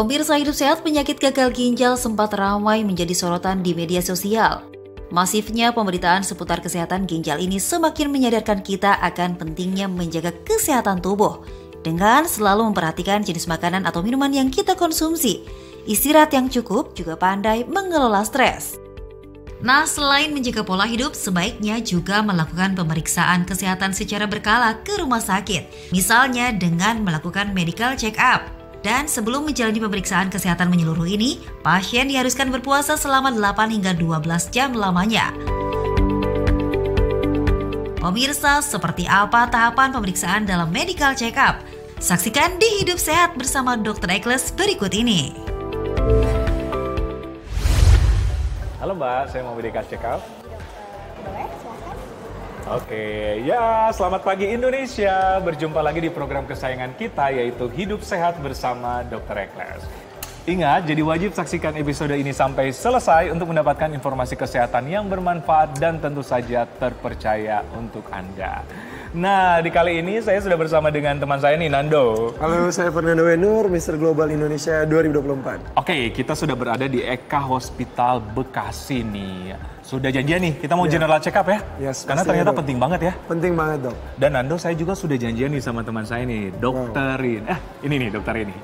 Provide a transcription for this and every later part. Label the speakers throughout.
Speaker 1: Pemirsa Hidup Sehat, penyakit gagal ginjal sempat ramai menjadi sorotan di media sosial. Masifnya pemberitaan seputar kesehatan ginjal ini semakin menyadarkan kita akan pentingnya menjaga kesehatan tubuh dengan selalu memperhatikan jenis makanan atau minuman yang kita konsumsi. Istirahat yang cukup juga pandai mengelola stres. Nah, selain menjaga pola hidup, sebaiknya juga melakukan pemeriksaan kesehatan secara berkala ke rumah sakit. Misalnya dengan melakukan medical check-up. Dan sebelum menjalani pemeriksaan kesehatan menyeluruh ini, pasien diharuskan berpuasa selama 8 hingga 12 jam lamanya. Pemirsa, seperti apa tahapan pemeriksaan dalam medical check-up? Saksikan di Hidup Sehat bersama Dr. Eccles berikut ini.
Speaker 2: Halo Mbak, saya mau medical check-up.
Speaker 3: Boleh, silakan.
Speaker 2: Oke, ya selamat pagi Indonesia. Berjumpa lagi di program kesayangan kita yaitu Hidup Sehat bersama Dr. Eccles. Ingat, jadi wajib saksikan episode ini sampai selesai untuk mendapatkan informasi kesehatan yang bermanfaat dan tentu saja terpercaya untuk Anda. Nah, di kali ini saya sudah bersama dengan teman saya nih, Nando.
Speaker 4: Halo, saya Fernando Wenur, Mr. Global Indonesia 2024.
Speaker 2: Oke, kita sudah berada di Eka Hospital Bekasi nih. Sudah janjian nih, kita mau general check up ya?
Speaker 4: Yes,
Speaker 2: karena
Speaker 4: pastinya,
Speaker 2: ternyata
Speaker 4: Dok.
Speaker 2: penting banget ya.
Speaker 4: Penting banget, Dok.
Speaker 2: Dan Nando, saya juga sudah janjian nih sama teman saya nih, Dokter Rin. Ini nih, Dokter Rini.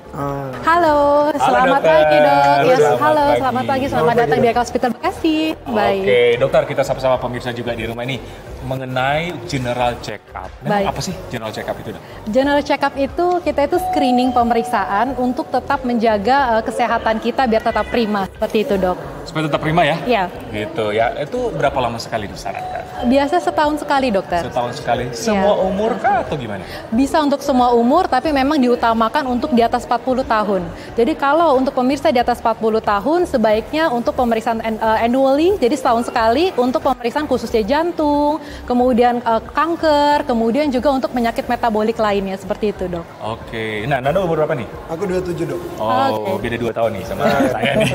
Speaker 3: Halo, selamat
Speaker 2: dokter.
Speaker 3: pagi dok. Yes,
Speaker 2: Selamat
Speaker 3: halo,
Speaker 2: pagi.
Speaker 3: selamat pagi, selamat
Speaker 4: Selamat
Speaker 3: datang
Speaker 4: pagi,
Speaker 3: di Eka Hospital Bekasi. Baik.
Speaker 2: Oke, dokter, kita sama-sama pemirsa juga di rumah ini mengenai general check up. Nah,
Speaker 3: Baik.
Speaker 2: apa sih general check up itu, Dok?
Speaker 3: General check-up itu kita itu screening pemeriksaan untuk tetap menjaga kesehatan kita biar tetap prima. Seperti itu dok.
Speaker 2: Supaya tetap prima ya?
Speaker 3: Iya.
Speaker 2: Gitu ya. Itu berapa lama sekali disarankan?
Speaker 3: Biasa setahun sekali dokter.
Speaker 2: Setahun sekali. Semua umur kah atau gimana?
Speaker 3: Bisa untuk semua umur, tapi memang diutamakan untuk di atas 40 tahun. Jadi kalau untuk pemirsa di atas 40 tahun, sebaiknya untuk pemeriksaan annually, jadi setahun sekali untuk pemeriksaan khususnya jantung, kemudian kanker, kemudian juga untuk penyakit metabolik lainnya, seperti itu dok.
Speaker 2: Oke. Nah, Nando umur berapa nih?
Speaker 4: Aku 27, Dok.
Speaker 2: Oh,
Speaker 3: Oke.
Speaker 2: beda 2 tahun nih sama saya nih.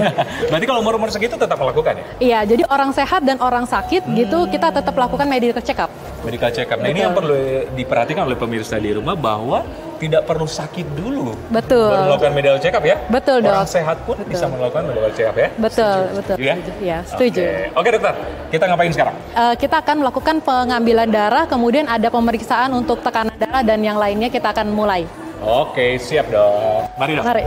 Speaker 2: Berarti kalau umur-umur segitu tetap melakukan ya?
Speaker 3: Iya, jadi orang sehat dan orang sakit gitu kita tetap lakukan medical check-up.
Speaker 2: Medical check up. Nah, ini yang perlu diperhatikan oleh pemirsa di rumah bahwa tidak perlu sakit dulu.
Speaker 3: Betul.
Speaker 2: Baru melakukan medical check up ya?
Speaker 3: Betul,
Speaker 2: Orang
Speaker 3: Dok.
Speaker 2: sehat pun bisa melakukan medical check up ya?
Speaker 3: Betul, betul.
Speaker 2: Setuju ya?
Speaker 3: Ya, setuju.
Speaker 2: Oke, dokter. Kita ngapain sekarang?
Speaker 3: Kita akan melakukan pengambilan darah, kemudian ada pemeriksaan untuk tekanan darah dan yang lainnya kita akan mulai.
Speaker 2: Oke, siap dong. Mari dok.
Speaker 3: Mari.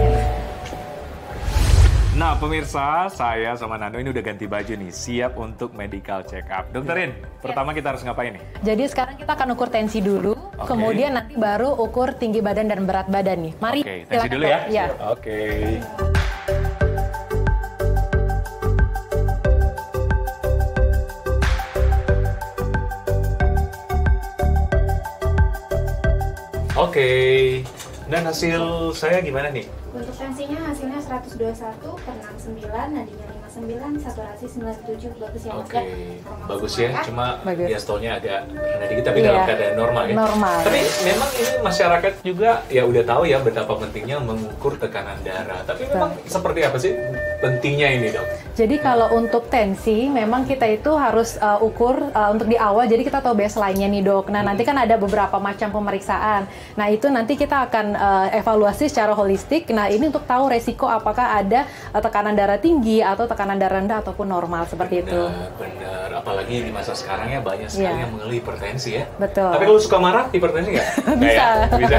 Speaker 2: Nah, pemirsa, saya sama Nando ini udah ganti baju nih, siap untuk medical check up. Dokterin, pertama kita harus ngapain nih?
Speaker 3: Jadi sekarang kita akan ukur tensi dulu,
Speaker 2: Oke.
Speaker 3: kemudian nanti baru ukur tinggi badan dan berat badan nih. Mari.
Speaker 2: Oke, tensi
Speaker 3: silakan,
Speaker 2: dulu
Speaker 3: Dok.
Speaker 2: ya.
Speaker 3: Iya.
Speaker 2: Oke. Oke. Dan hasil saya gimana nih?
Speaker 5: Untuk tensinya hasilnya 121 per 69, nadinya 59, saturasi 97, bagus ya Mas
Speaker 2: Oke,
Speaker 5: ya?
Speaker 2: bagus ya. Cuma
Speaker 3: Bagus.
Speaker 2: diastolnya agak rendah dikit, tapi
Speaker 3: Iya.
Speaker 2: dalam keadaan normal ya.
Speaker 3: Normal.
Speaker 2: Tapi memang ini masyarakat juga ya udah tahu ya betapa pentingnya mengukur tekanan darah. Tapi memang seperti apa sih pentingnya ini dok?
Speaker 3: Jadi kalau untuk tensi, memang kita itu harus ukur untuk di awal, jadi kita tahu baseline-nya nih dok. Nah nanti kan ada beberapa macam pemeriksaan. Nah itu nanti kita akan evaluasi secara holistik. Nah ini untuk tahu resiko apakah ada tekanan darah tinggi atau tekanan darah rendah ataupun normal seperti itu.
Speaker 2: Benar. Apalagi di masa sekarang ya banyak sekali
Speaker 3: Iya.
Speaker 2: yang mengeluh hipertensi ya.
Speaker 3: Betul.
Speaker 2: Tapi kalau suka marah, hipertensi nggak? Nggak
Speaker 3: Bisa.
Speaker 2: ya? Bisa.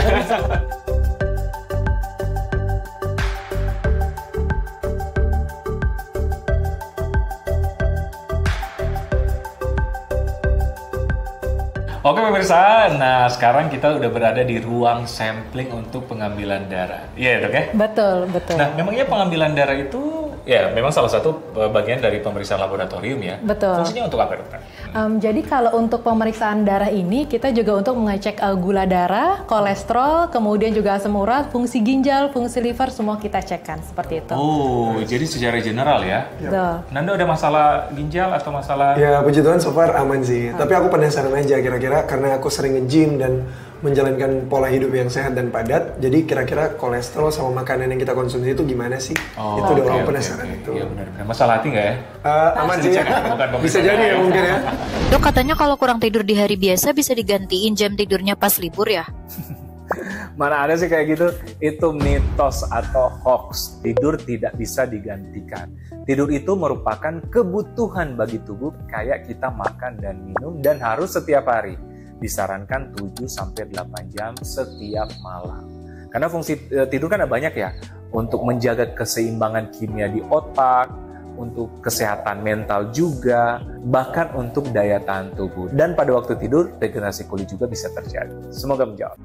Speaker 2: Oke pemirsa, nah sekarang kita udah berada di ruang sampling untuk pengambilan darah. Iya dok ya?
Speaker 3: Betul, betul.
Speaker 2: Nah memangnya pengambilan darah itu ya memang salah satu bagian dari pemeriksaan laboratorium ya?
Speaker 3: Betul.
Speaker 2: Fungsinya untuk apa dokter?
Speaker 3: Jadi kalau untuk pemeriksaan darah ini, kita juga untuk mengecek gula darah, kolesterol, kemudian juga asam urat, fungsi ginjal, fungsi liver, semua kita cekkan seperti itu.
Speaker 2: Oh, jadi secara general ya?
Speaker 3: Betul.
Speaker 2: Nando ada masalah ginjal atau masalah?
Speaker 4: Ya, puji Tuhan so far aman sih. Tapi aku penasaran aja kira-kira karena aku sering nge-gym dan menjalankan pola hidup yang sehat dan padat. Jadi kira-kira kolesterol sama makanan yang kita konsumsi itu gimana sih? Itu
Speaker 2: oke,
Speaker 4: doang
Speaker 2: oke,
Speaker 4: penasaran
Speaker 2: oke.
Speaker 4: itu.
Speaker 2: Iya benar. Masalah hati nggak ya?
Speaker 4: Aman sih.
Speaker 2: Dicek ya, bukan pemeriksaan.
Speaker 4: Bisa jadi ya mungkin ya.
Speaker 6: Dok, katanya kalau kurang tidur di hari biasa bisa digantiin jam tidurnya pas libur ya?
Speaker 2: Mana ada sih kayak gitu? Itu mitos atau hoax. Tidur tidak bisa digantikan. Tidur itu merupakan kebutuhan bagi tubuh kayak kita makan dan minum dan harus setiap hari. Disarankan 7-8 jam setiap malam. Karena fungsi tidur kan ada banyak ya. Untuk menjaga keseimbangan kimia di otak, untuk kesehatan mental juga, bahkan untuk daya tahan tubuh. Dan pada waktu tidur, regenerasi kulit juga bisa terjadi. Semoga menjawab.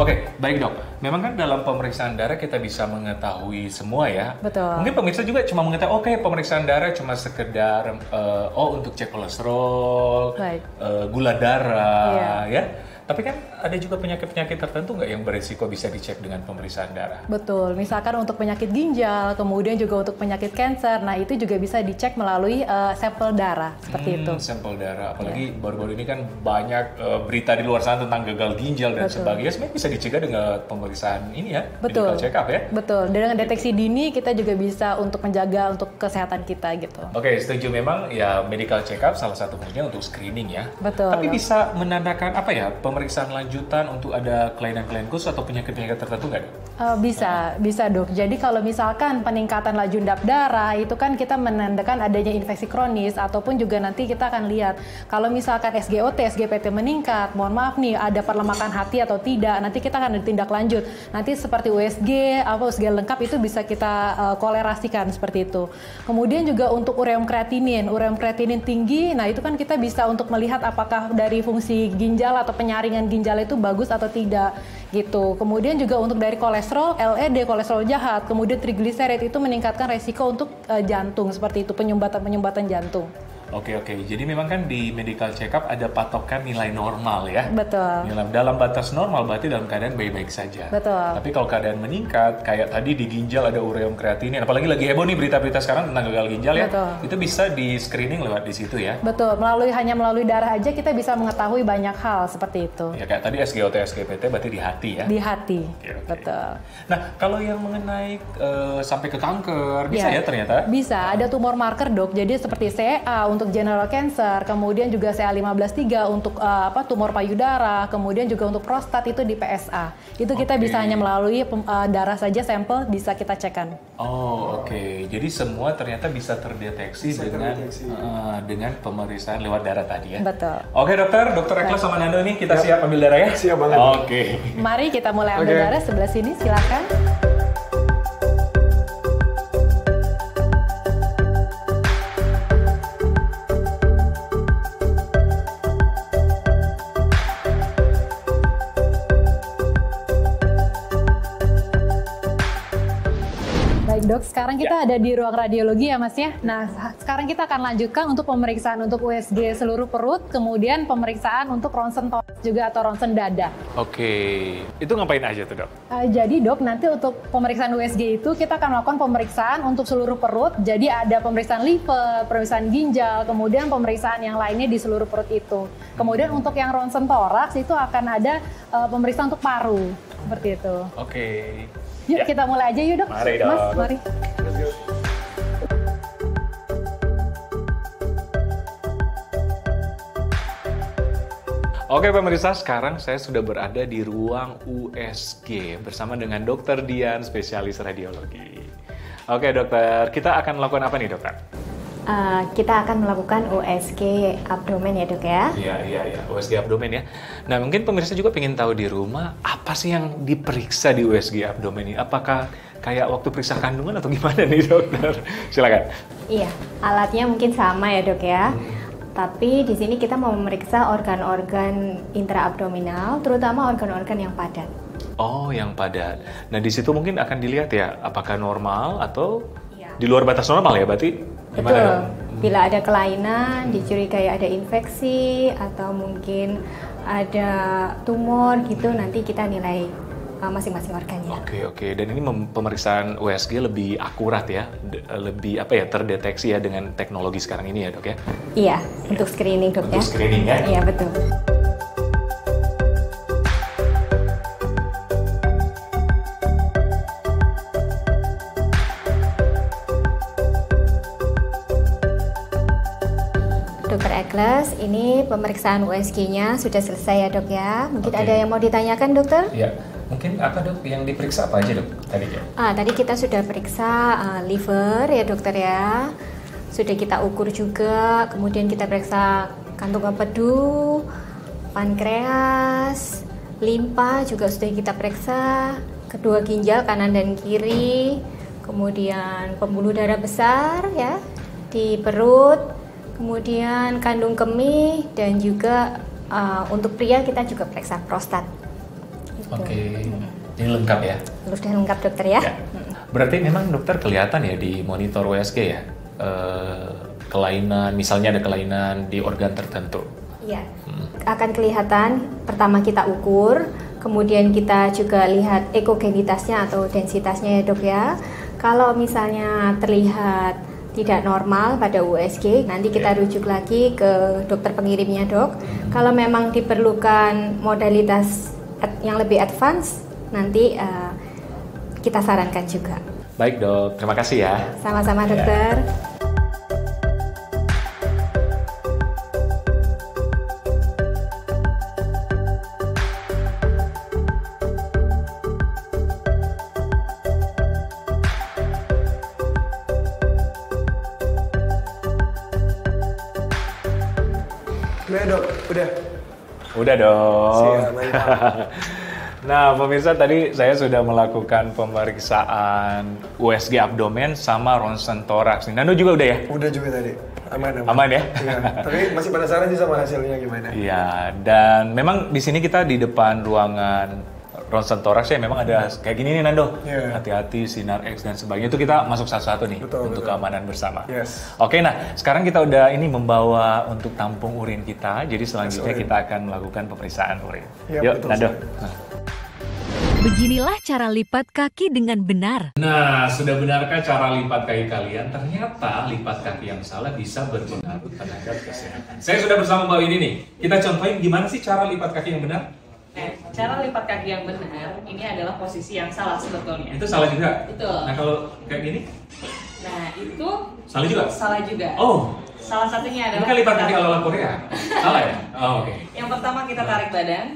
Speaker 2: Oke, baik dok. Memang kan dalam pemeriksaan darah kita bisa mengetahui semua ya.
Speaker 3: Betul.
Speaker 2: Mungkin pemirsa juga cuma mengetahui, oke, pemeriksaan darah cuma sekedar untuk cek kolesterol, gula darah, ya. Tapi kan ada juga penyakit-penyakit tertentu nggak yang beresiko bisa dicek dengan pemeriksaan darah?
Speaker 3: Betul, misalkan untuk penyakit ginjal, kemudian juga untuk penyakit kanker, nah itu juga bisa dicek melalui sampel darah, seperti itu.
Speaker 2: Sampel darah, apalagi baru-baru ini kan banyak berita di luar sana tentang gagal ginjal dan sebagainya, sebenarnya bisa dicegah dengan pemeriksaan ini ya, medical check up ya?
Speaker 3: Betul, dengan deteksi dini kita juga bisa untuk menjaga untuk kesehatan kita gitu.
Speaker 2: Oke, setuju, memang ya medical check up salah satu fungsinya untuk screening ya.
Speaker 3: Betul.
Speaker 2: Tapi bisa menandakan apa ya, pemeriksaan lanjutan untuk ada kelainan-kelainan khusus atau penyakit-penyakit tertentu nggak dok?
Speaker 3: Bisa dok. Jadi kalau misalkan peningkatan laju endap darah itu kan kita menandakan adanya infeksi kronis, ataupun juga nanti kita akan lihat kalau misalkan SGOT, SGPT meningkat, mohon maaf nih ada perlemakan hati atau tidak, nanti kita akan tindak lanjut. Nanti seperti USG, USG lengkap itu bisa kita kolerasikan seperti itu. Kemudian juga untuk ureum kreatinin tinggi, nah itu kan kita bisa untuk melihat apakah dari fungsi ginjal atau penyaringan ginjal itu bagus atau tidak gitu. Kemudian juga untuk dari kolesterol, LED, kolesterol jahat, kemudian trigliserid itu meningkatkan resiko untuk jantung seperti itu, penyumbatan jantung.
Speaker 2: Oke. Jadi memang kan di medical check up ada patokan nilai normal ya.
Speaker 3: Betul.
Speaker 2: Dalam batas normal berarti dalam keadaan baik-baik saja.
Speaker 3: Betul.
Speaker 2: Tapi kalau keadaan meningkat, kayak tadi di ginjal ada ureum kreatinin, apalagi lagi heboh nih berita-berita sekarang tentang gagal ginjal ya.
Speaker 3: Betul.
Speaker 2: Itu bisa di screening lewat di situ ya.
Speaker 3: Betul. Hanya melalui darah aja kita bisa mengetahui banyak hal seperti itu.
Speaker 2: Ya kayak tadi SGOT, SGPT berarti di hati ya.
Speaker 3: Di hati.
Speaker 2: Oke.
Speaker 3: Betul.
Speaker 2: Nah, kalau yang mengenai sampai ke kanker, bisa ya ternyata?
Speaker 3: Bisa, ada tumor marker dok. Jadi seperti CA untuk general cancer, kemudian juga CA15-3 untuk tumor payudara, kemudian juga untuk prostat itu di PSA. Itu kita bisa hanya melalui darah saja, sampel bisa kita cekkan.
Speaker 2: Oke. Jadi semua ternyata bisa terdeteksi dengan pemeriksaan lewat darah tadi ya.
Speaker 3: Betul.
Speaker 2: Oke Dokter Eklas sama Nando nih kita siap ambil darah ya?
Speaker 4: Siap banget.
Speaker 2: Oke.
Speaker 3: Mari kita mulai ambil darah sebelah sini, silakan. Dok, sekarang kita ada di ruang radiologi ya Mas ya. Nah, sekarang kita akan lanjutkan untuk pemeriksaan untuk USG seluruh perut, kemudian pemeriksaan untuk ronsen toraks juga atau ronsen dada.
Speaker 2: Oke, itu ngapain aja tuh dok?
Speaker 3: Jadi dok, nanti untuk pemeriksaan USG itu kita akan melakukan pemeriksaan untuk seluruh perut. Jadi ada pemeriksaan liver, pemeriksaan ginjal, kemudian pemeriksaan yang lainnya di seluruh perut itu. Kemudian untuk yang ronsen toraks itu akan ada pemeriksaan untuk paru, seperti itu.
Speaker 2: Oke.
Speaker 3: Yuk kita mulai aja yuk dok.
Speaker 2: Mari dok.
Speaker 3: Mas, mari.
Speaker 2: Oke pemirsa, sekarang saya sudah berada di ruang USG bersama dengan Dr. Dian, spesialis radiologi. Oke dokter, kita akan melakukan apa nih dokter?
Speaker 6: Kita akan melakukan USG abdomen ya dok ya?
Speaker 2: Iya, USG abdomen ya. Nah mungkin pemirsa juga pengen tahu di rumah, apa sih yang diperiksa di USG abdomen ini? Apakah kayak waktu periksa kandungan atau gimana nih dokter? Silakan.
Speaker 6: Iya, alatnya mungkin sama ya dok ya. Tapi di sini kita mau memeriksa organ-organ intraabdominal, terutama organ-organ yang padat.
Speaker 2: Oh, yang padat. Nah di situ mungkin akan dilihat ya, apakah normal atau di luar batas normal ya berarti?
Speaker 6: Betul. Bila ada kelainan, dicurigai ada infeksi atau mungkin ada tumor gitu, nanti kita nilai masing-masing organnya.
Speaker 2: Oke. Dan ini pemeriksaan USG lebih akurat ya, lebih terdeteksi ya dengan teknologi sekarang ini ya dok ya?
Speaker 6: Iya, untuk screening dok ya.
Speaker 2: Untuk screening ya?
Speaker 6: Iya betul. Dr. Ekles, ini pemeriksaan USG-nya sudah selesai ya dok ya. Mungkin ada yang mau ditanyakan dokter?
Speaker 2: Ya, mungkin apa dok yang diperiksa apa aja dok tadi ya?
Speaker 6: Tadi kita sudah periksa liver ya dokter ya. Sudah kita ukur juga, kemudian kita periksa kantung empedu, pankreas, limpa juga sudah kita periksa, kedua ginjal kanan dan kiri, kemudian pembuluh darah besar ya di perut, kemudian kandung kemih, dan juga untuk pria kita juga periksa prostat.
Speaker 2: Oke, ini lengkap ya?
Speaker 6: Sudah lengkap dokter ya.
Speaker 2: Berarti memang dokter kelihatan ya di monitor USG ya, kelainan, misalnya ada kelainan di organ tertentu.
Speaker 6: Iya, akan kelihatan. Pertama kita ukur, kemudian kita juga lihat ekogenitasnya atau densitasnya ya dok ya. Kalau misalnya terlihat tidak normal pada USG, nanti kita rujuk lagi ke dokter pengirimnya dok. Kalau memang diperlukan modalitas yang lebih advance, nanti kita sarankan juga.
Speaker 2: Baik dok, terima kasih ya.
Speaker 6: Sama-sama dokter.
Speaker 4: Udah dok, udah.
Speaker 2: Udah dong.
Speaker 4: Siap, mantap.
Speaker 2: Nah, pemirsa tadi saya sudah melakukan pemeriksaan USG abdomen sama ronsen toraks. Nando juga udah ya?
Speaker 4: Udah juga tadi. Aman, aman.
Speaker 2: Aman ya?
Speaker 4: Iya. Tapi masih penasaran sih sama hasilnya gimana.
Speaker 2: Iya, dan memang di sini kita di depan ruangan ronsen toraks ya memang ada kayak gini nih Nando.
Speaker 4: Iya.
Speaker 2: Hati-hati, sinar X dan sebagainya itu kita masuk satu-satu nih
Speaker 4: Betul,
Speaker 2: untuk
Speaker 4: betul.
Speaker 2: keamanan bersama.
Speaker 4: Yes.
Speaker 2: Oke, nah sekarang kita udah ini membawa untuk tampung urin kita. Jadi selanjutnya
Speaker 4: urin.
Speaker 2: kita akan melakukan pemeriksaan urin.
Speaker 4: Iya,
Speaker 2: Yuk,
Speaker 4: betul
Speaker 2: Nando.
Speaker 4: sekali.
Speaker 7: Beginilah cara lipat kaki dengan benar.
Speaker 2: Nah, sudah benarkah cara lipat kaki kalian? Ternyata lipat kaki yang salah bisa berpengaruh terhadap kesehatan. Saya sudah bersama Mbak Winnie nih. Kita contohin gimana sih cara lipat kaki yang benar?
Speaker 8: Cara lipat kaki yang benar, ini adalah posisi yang salah sebetulnya.
Speaker 2: Itu salah juga?
Speaker 8: Betul.
Speaker 2: Nah, kalau kayak gini?
Speaker 8: Nah, itu
Speaker 2: Salah juga?
Speaker 8: salah juga.
Speaker 2: Oh,
Speaker 8: Salah satunya
Speaker 2: ini
Speaker 8: adalah
Speaker 2: kan lipat kaki ala Korea? Salah ya? Oh, oke.
Speaker 8: Yang pertama kita tarik badan,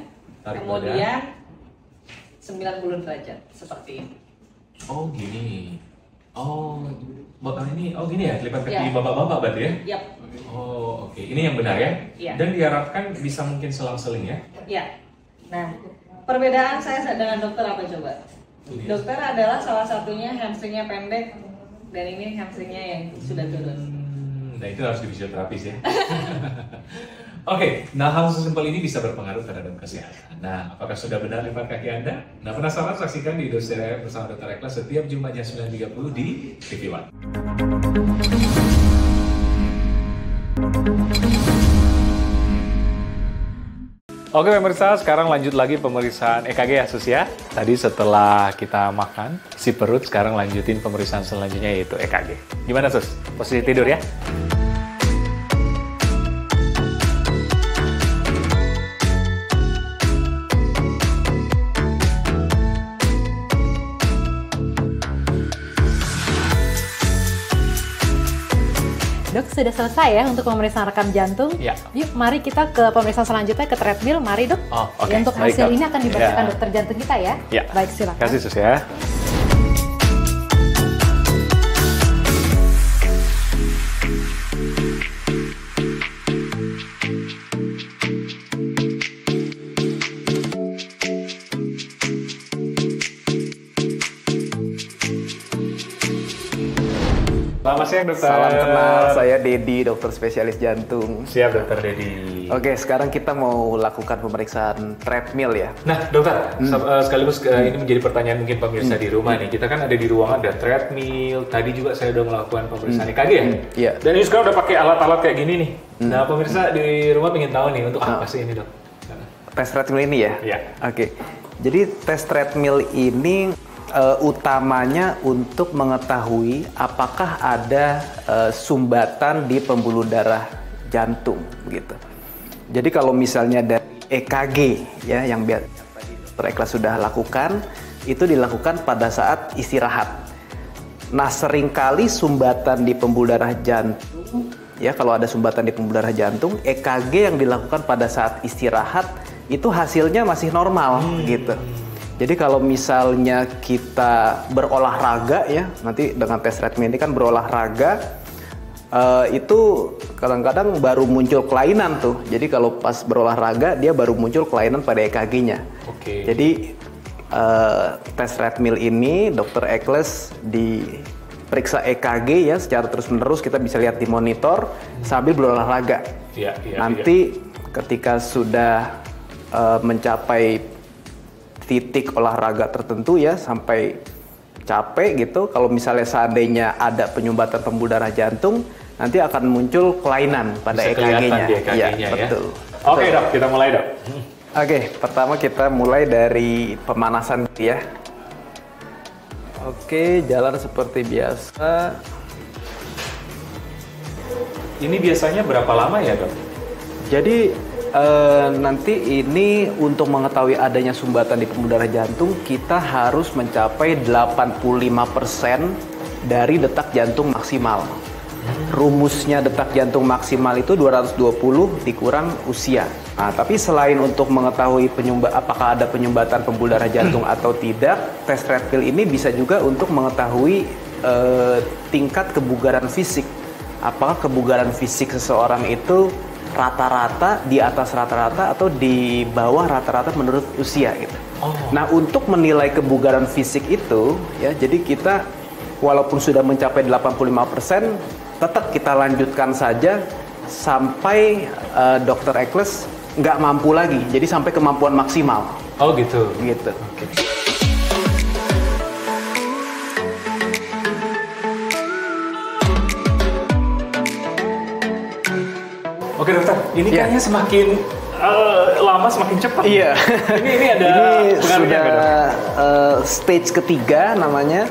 Speaker 2: Tarik
Speaker 8: kemudian 90 derajat seperti ini.
Speaker 2: Oh, gini. Oh, Bapak ini, oh gini ya, lipat kaki
Speaker 8: Ya.
Speaker 2: bapak-bapak berarti ya?
Speaker 8: Yap,
Speaker 2: Oh, oke. Ini yang benar ya?
Speaker 8: Iya.
Speaker 2: Dan diharapkan bisa mungkin selang-seling ya?
Speaker 8: ya. Nah, perbedaan saya dengan dokter apa coba? Dokter adalah salah satunya hamstringnya pendek, dan ini hamstringnya yang sudah turun.
Speaker 2: Nah itu harus di fisioterapis ya. Oke, nah hal sesimpel ini bisa berpengaruh terhadap kesehatan. Nah, apakah sudah benar lipat kaki Anda? Nah, penasaran saksikan di Dosen bersama Dr. Ekles setiap Jumat jam 9.30 di TV One. Oke pemirsa, sekarang lanjut lagi pemeriksaan EKG ya Sus ya. Tadi setelah kita makan si perut, sekarang lanjutin pemeriksaan selanjutnya yaitu EKG. Gimana Sus? Posisi tidur ya?
Speaker 3: Dok, sudah selesai ya untuk pemeriksaan rekam jantung.
Speaker 2: Ya.
Speaker 3: Yuk, mari kita ke pemeriksaan selanjutnya ke treadmill. Mari dok.
Speaker 2: Oh, oke.
Speaker 3: Ya, untuk
Speaker 2: Baik,
Speaker 3: hasil
Speaker 2: Dok.
Speaker 3: ini akan dibacakan
Speaker 2: Ya.
Speaker 3: dokter jantung kita ya.
Speaker 2: Ya.
Speaker 3: Baik, silakan.
Speaker 2: Kasih Sus ya. Selamat siang dokter.
Speaker 9: Salam kenal, saya Dedi, dokter spesialis jantung.
Speaker 2: Siap dokter Dedi.
Speaker 9: Oke, sekarang kita mau lakukan pemeriksaan treadmill ya.
Speaker 2: Nah dokter, sekaligus ini menjadi pertanyaan mungkin pemirsa di rumah nih. Kita kan ada di ruangan ada treadmill. Tadi juga saya udah melakukan pemeriksaan EKG ya.
Speaker 9: Iya.
Speaker 2: Dan ini sekarang udah pakai alat-alat kayak gini nih. Nah pemirsa di rumah pengen tahu nih untuk apa sih ini dok?
Speaker 9: Tes treadmill ini ya?
Speaker 2: Iya.
Speaker 9: Oke, jadi tes treadmill ini utamanya untuk mengetahui apakah ada sumbatan di pembuluh darah jantung gitu. Jadi kalau misalnya dari EKG ya yang tadi Dr. Ekles sudah lakukan, itu dilakukan pada saat istirahat. Nah, seringkali sumbatan di pembuluh darah jantung ya kalau ada sumbatan di pembuluh darah jantung, EKG yang dilakukan pada saat istirahat itu hasilnya masih normal gitu. Jadi kalau misalnya kita berolahraga ya, nanti dengan tes treadmill ini kan berolahraga, itu kadang-kadang baru muncul kelainan tuh. Jadi kalau pas berolahraga dia baru muncul kelainan pada EKG-nya. Jadi tes treadmill ini Dr. Eccles diperiksa EKG ya secara terus-menerus, kita bisa lihat di monitor sambil berolahraga. Nanti ketika sudah mencapai titik olahraga tertentu ya, sampai capek gitu, kalau misalnya seandainya ada penyumbatan pembuluh darah jantung, nanti akan muncul kelainan pada EKG-nya.
Speaker 2: Ya,
Speaker 9: betul.
Speaker 2: Oke dok, kita mulai dok.
Speaker 9: Oke, pertama kita mulai dari pemanasan ya. Oke, jalan seperti biasa.
Speaker 2: Ini biasanya berapa lama ya dok?
Speaker 9: Jadi nanti ini untuk mengetahui adanya sumbatan di pembuluh darah jantung, kita harus mencapai 85% dari detak jantung maksimal. Rumusnya detak jantung maksimal itu 220 dikurang usia. Nah, tapi selain untuk mengetahui apakah ada penyumbatan pembuluh darah jantung atau tidak, tes treadmill ini bisa juga untuk mengetahui tingkat kebugaran fisik. Apakah kebugaran fisik seseorang itu rata-rata, di atas rata-rata, atau di bawah rata-rata menurut usia gitu. Nah, untuk menilai kebugaran fisik itu ya, jadi kita walaupun sudah mencapai 85%, tetap kita lanjutkan saja sampai Dr. Eccles nggak mampu lagi, jadi sampai kemampuan maksimal.
Speaker 2: Oh gitu.
Speaker 9: Gitu.
Speaker 2: Oke dokter, ini kayaknya semakin lama semakin cepat.
Speaker 9: Iya.
Speaker 2: ini ada
Speaker 9: sudah stage ketiga namanya.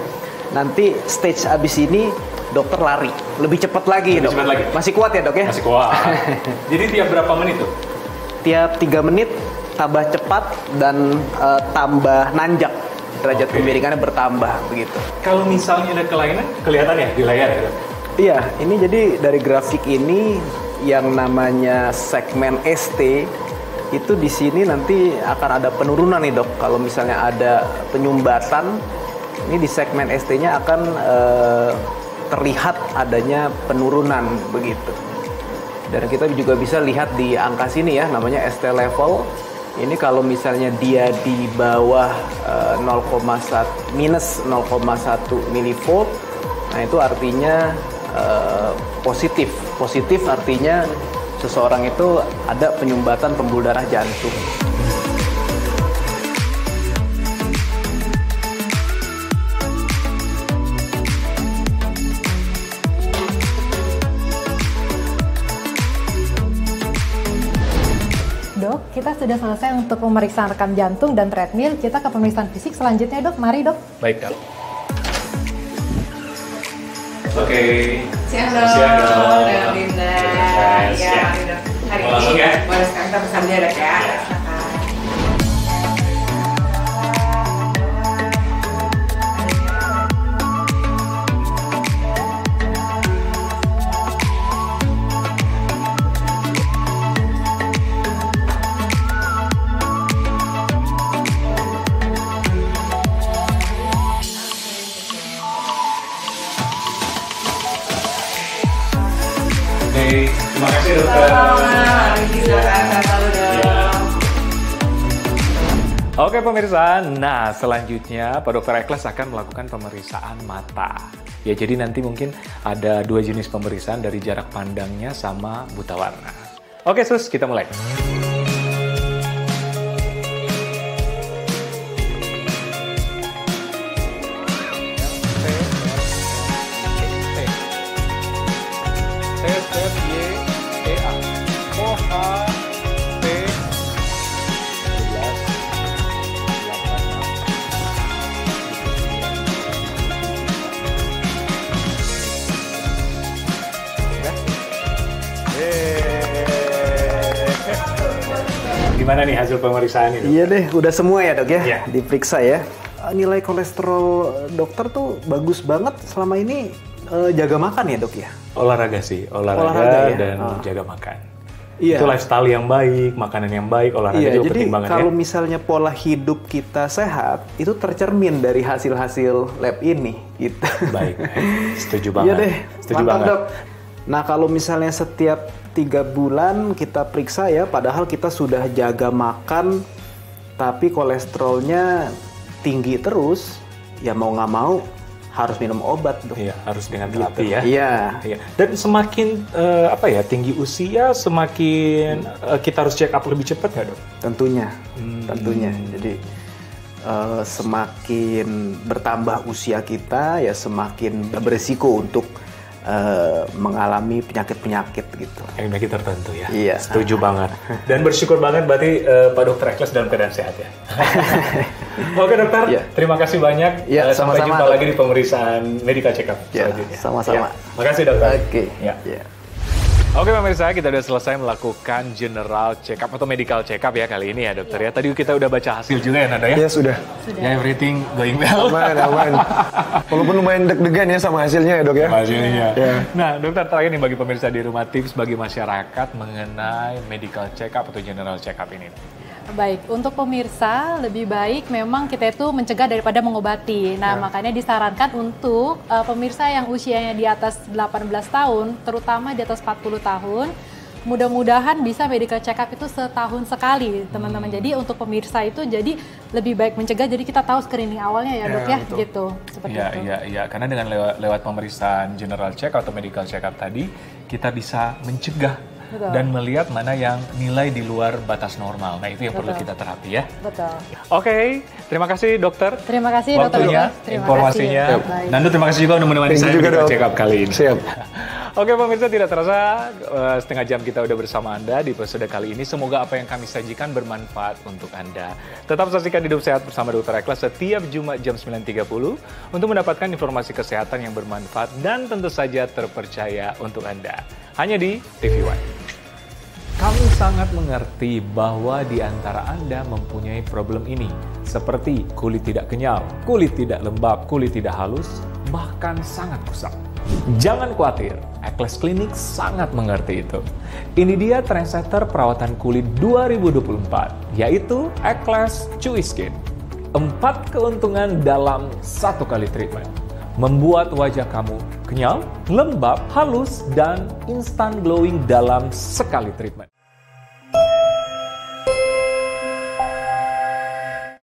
Speaker 9: Nanti stage abis ini dokter lari, lebih cepat lagi. Lebih cepat lagi. Masih kuat ya dok ya?
Speaker 2: Masih kuat. Jadi tiap berapa menit tuh?
Speaker 9: Tiap 3 menit tambah cepat dan tambah nanjak, derajat kemiringannya bertambah begitu.
Speaker 2: Kalau misalnya ada kelainan, kelihatan ya di layar ya?
Speaker 9: Iya, ini jadi dari grafik ini yang namanya segmen ST itu di sini nanti akan ada penurunan nih dok. Kalau misalnya ada penyumbatan, ini di segmen ST-nya akan terlihat adanya penurunan begitu. Dan kita juga bisa lihat di angka sini ya, namanya ST level. Ini kalau misalnya dia di bawah minus 0,1 milivolt, nah itu artinya positif. Positif artinya seseorang itu ada penyumbatan pembuluh darah jantung.
Speaker 3: Dok, kita sudah selesai untuk pemeriksaan rekam jantung dan treadmill. Kita ke pemeriksaan fisik selanjutnya dok. Mari dok.
Speaker 2: Baik dok. Oke.
Speaker 8: Siang dok.
Speaker 2: Siang dok.
Speaker 8: Dengan Linda. Ya, dok. Hari ini
Speaker 2: langsung ya?
Speaker 8: boleh sekarang kita pesan dia dok ya.
Speaker 2: Terima kasih dokter. Oke pemirsa, nah selanjutnya Pak Dr. Eccles akan melakukan pemeriksaan mata. Ya jadi nanti mungkin ada 2 jenis pemeriksaan dari jarak pandangnya sama buta warna. Oke sus, kita mulai. Gimana nih hasil pemeriksaan ini?
Speaker 9: Iya deh, udah semua ya dok ya,
Speaker 2: Ya.
Speaker 9: diperiksa ya. Nilai kolesterol dokter tuh bagus banget selama ini, jaga makan ya dok ya?
Speaker 2: Olahraga sih, olahraga ya? Dan jaga makan. Iya. Itu lifestyle yang baik, makanan yang baik, olahraga juga penting banget ya. Jadi kalau misalnya pola hidup kita sehat, itu tercermin dari hasil-hasil lab ini gitu. Baik, setuju banget. Iya deh, setuju banget. Dok. Nah kalau misalnya setiap 3 bulan kita periksa ya, padahal kita sudah jaga makan, tapi kolesterolnya tinggi terus, ya mau nggak mau harus minum obat dok. Iya, harus dengan terapi ya. Iya. Dan semakin tinggi usia, semakin kita harus check up lebih cepat ya dok? Tentunya. Jadi semakin bertambah usia kita, ya semakin beresiko untuk mengalami penyakit-penyakit gitu. Penyakit tertentu ya. Iya. Setuju banget. Dan bersyukur banget berarti Pak Dokter Ekles dalam keadaan sehat ya. Oke dokter, terima kasih banyak. Ya, sampai jumpa lagi di pemeriksaan medical check-up selanjutnya. Sama-sama. Makasih dokter. Oke. Oke pemirsa, kita sudah selesai melakukan general check-up atau medical check-up ya kali ini ya dokter ya. Tadi kita udah baca hasil juga ya Nanda ya? Iya sudah. Ya everything going well. Aman. Walaupun lumayan deg-degan ya sama hasilnya ya dok ya? Hasilnya. Ya. Nah dokter terakhir nih bagi pemirsa di rumah, tips bagi masyarakat mengenai medical check-up atau general check-up ini.
Speaker 3: Baik, untuk pemirsa lebih baik memang kita itu mencegah daripada mengobati. Nah, makanya disarankan untuk pemirsa yang usianya di atas 18 tahun, terutama di atas 40 tahun, mudah-mudahan bisa medical check-up itu setahun sekali, teman-teman. Jadi untuk pemirsa itu jadi lebih baik mencegah, jadi kita tahu screening awalnya ya dok ya, gitu. Seperti itu. Iya, karena dengan lewat pemeriksaan general check atau medical check-up tadi, kita bisa mencegah. Betul. Dan melihat mana yang nilai di luar batas normal. Nah itu yang perlu kita terapi ya. Betul. Oke, terima kasih dokter. Terima kasih waktunya, dokter. Informasinya. Nando terima kasih juga udah menemani saya di check up kali ini. Siap. Oke pemirsa, tidak terasa setengah jam kita udah bersama Anda di episode kali ini. Semoga apa yang kami sajikan bermanfaat untuk Anda. Tetap saksikan Hidup Sehat bersama Dr. Ekles setiap Jumat jam 9.30 untuk mendapatkan informasi kesehatan yang bermanfaat dan tentu saja terpercaya untuk Anda. Hanya di TV One. Kami sangat mengerti bahwa di antara Anda mempunyai problem ini, seperti kulit tidak kenyal, kulit tidak lembab, kulit tidak halus, bahkan sangat kusam. Jangan khawatir, Ekles Clinic sangat mengerti itu. Ini dia trendsetter perawatan kulit 2024, yaitu Ekles Chewy Skin. 4 keuntungan dalam 1 kali treatment. Membuat wajah kamu kenyal, lembab, halus, dan instant glowing dalam sekali treatment.